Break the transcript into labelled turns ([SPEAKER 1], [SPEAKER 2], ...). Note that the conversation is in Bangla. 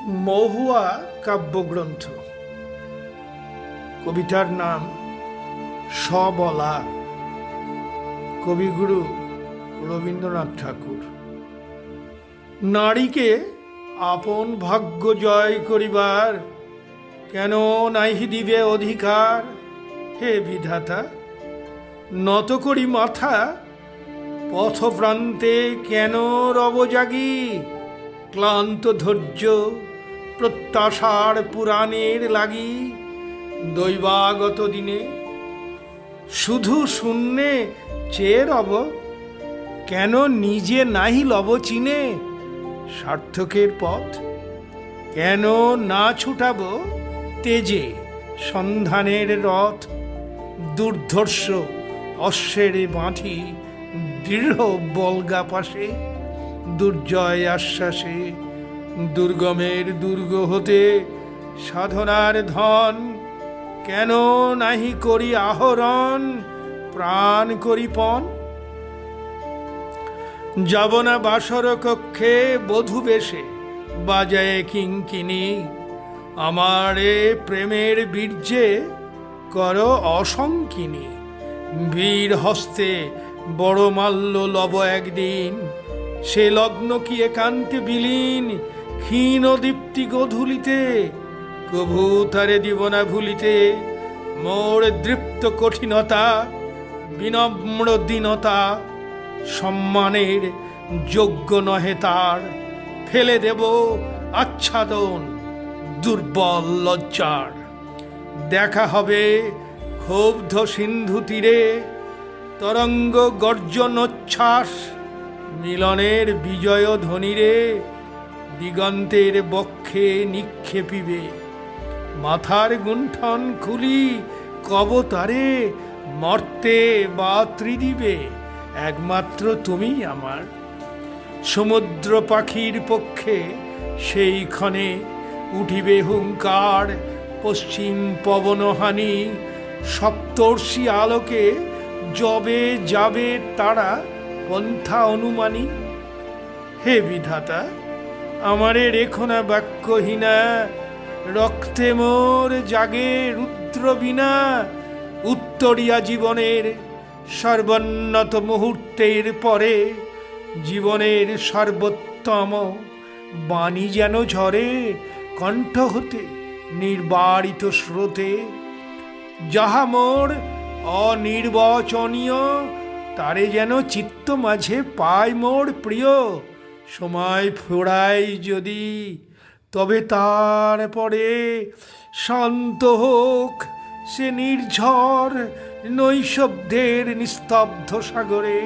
[SPEAKER 1] মহুয়া কাব্যগ্রন্থ। কবিতার নাম সবলা। কবিগুরু রবীন্দ্রনাথ ঠাকুর। নারীকে আপন ভাগ্য জয় করিবার কেন নাহি দিবে অধিকার? হে বিধাতা, নত করি মাথা, পথপ্রান্তে কেন রব জাগি? ক্লান্ত ধৈর্য প্রত্যাশার পুরাণের লাগি, দৈবাগত দিনে শুধু শূন্যে চেয়ে রব। কেন নিজে নাহি লব চিনে সার্থকের পথ? কেন না ছুটাব তেজে সন্ধানের রথ? দুর্ধর্ষ অশ্বের বাঁধি দৃঢ় বলগা পাশে, দুর্জয় আশ্বাসে দুর্গমের দুর্গ হতে সাধনার ধন কেন নাহি করি আহরণ? প্রাণ করি পণ। যাব না বাসর কক্ষে বধূ বেশে বাজায়ে কিঙ্কিনি, আমার এ প্রেমের বীর্যে কর অসংকিনী। বীর হস্তে বড় মাল্য লব একদিন, সে লগ্ন কি একান্তে বিলীন? ক্ষীণ দীপ্তি গোধূলিতে কভু তারে দিব না ভুলিতে। মোর দৃপ্ত কঠিনতা বিনম্র দীনতা, সম্মানের যোগ্য নহে তার। ফেলে দেব আচ্ছাদন দুর্বল লজ্জার। দেখা হবে ক্ষুব্ধ সিন্ধু তীরে, তরঙ্গ গর্জনোচ্ছ্বাস মিলনের বিজয় ধ্বনিরে দিগন্তের বক্ষে নিক্ষেপিবে। মাথার গুণ্ঠন খুলি কবতারে, মর্তে বা ত্রিদিবে একমাত্র তুমি আমার। সমুদ্র পাখির পক্ষে সেই ক্ষণে উঠিবে হুঙ্কার, পশ্চিম পবনহানি সপ্তর্ষি আলোকে যবে যাবে তারা পন্থা অনুমানী। হে বিধাতা, আমারে রেখো না বাক্যহীনা, রক্তে মোর জাগে রুদ্র বীণা। উত্তরিয়া জীবনের সর্বোন্নত মুহূর্তের পরে জীবনের সর্বোত্তম বাণী যেন ঝরে কণ্ঠ হতে নির্বারিত স্রোতে। যাহা মোর অনির্বচনীয়, তারে যেন চিত্ত মাঝে পায় মোর প্রিয়। সময় ফোড়াই যদি তবে তারপরে শান্ত হোক সে নির্ঝর নৈশব্দের নিস্তব্ধ সাগরে।